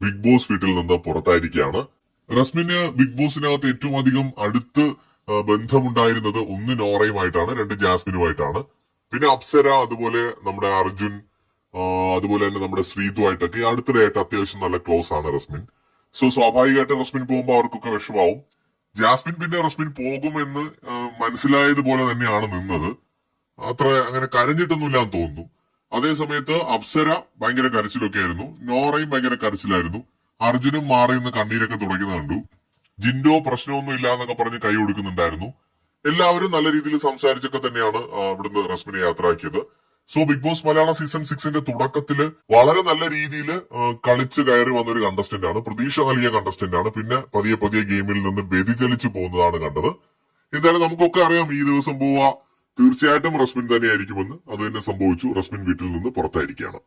Big boss വീട്ടിൽ നിന്ന് പുറത്തായിരിക്കുകയാണ്. റസ്മിന് big ബോസിനകത്ത് ഏറ്റവും അധികം അടുത്ത് ബന്ധമുണ്ടായിരുന്നത് ഒന്ന് നോറയുമായിട്ടാണ്, രണ്ട് ജാസ്മിനുമായിട്ടാണ്. പിന്നെ അപ്സര, അതുപോലെ നമ്മുടെ അർജുൻ, അതുപോലെ തന്നെ നമ്മുടെ ശ്രീതുമായിട്ടൊക്കെ അടുത്തിടെയായിട്ട് അത്യാവശ്യം നല്ല ക്ലോസ് ആണ് റസ്മിൻ. സോ സ്വാഭാവികമായിട്ട് റസ്മിൻ പോകുമ്പോൾ അവർക്കൊക്കെ വിഷമാവും. ജാസ്മിൻ പിന്നെ റസ്മിൻ പോകുമെന്ന് മനസ്സിലായതുപോലെ തന്നെയാണ് നിന്നത്. അത്ര അങ്ങനെ കരഞ്ഞിട്ടൊന്നുമില്ലാന്ന് തോന്നുന്നു. അതേ സമയത്ത് അപ്സര ഭയങ്കര കരച്ചിലൊക്കെ ആയിരുന്നു, നോറയും ഭയങ്കര കരച്ചിലായിരുന്നു, അർജുനും മാറിയുന്ന കണ്ണീരൊക്കെ തുടങ്ങുന്ന കണ്ടു. ജിൻഡോ പ്രശ്നമൊന്നും ഇല്ല എന്നൊക്കെ പറഞ്ഞ് കൈ കൊടുക്കുന്നുണ്ടായിരുന്നു. എല്ലാവരും നല്ല രീതിയിൽ സംസാരിച്ചൊക്കെ തന്നെയാണ് ഇവിടുന്ന് റസ്മിനെ യാത്രയാക്കിയത്. സോ ബിഗ് ബോസ് മലയാള സീസൺ 6ന്റെ തുടക്കത്തില് വളരെ നല്ല രീതിയിൽ കളിച്ച് കയറി വന്നൊരു കണ്ടസ്റ്റന്റ് ആണ്, പ്രതീക്ഷ നൽകിയ കണ്ടസ്റ്റന്റ് ആണ്. പിന്നെ പതിയെ പതിയെ ഗെയിമിൽ നിന്ന് വ്യതിചലിച്ചു പോകുന്നതാണ് കണ്ടത്. എന്തായാലും നമുക്കൊക്കെ അറിയാം ഈ ദിവസം പോവാ തീർച്ചയായിട്ടും റസ്മിൻ തന്നെയായിരിക്കുമെന്ന്. അത് തന്നെ സംഭവിച്ചു. റസ്മിൻ വീട്ടിൽ നിന്ന് പുറത്തായിരിക്കുകയാണ്.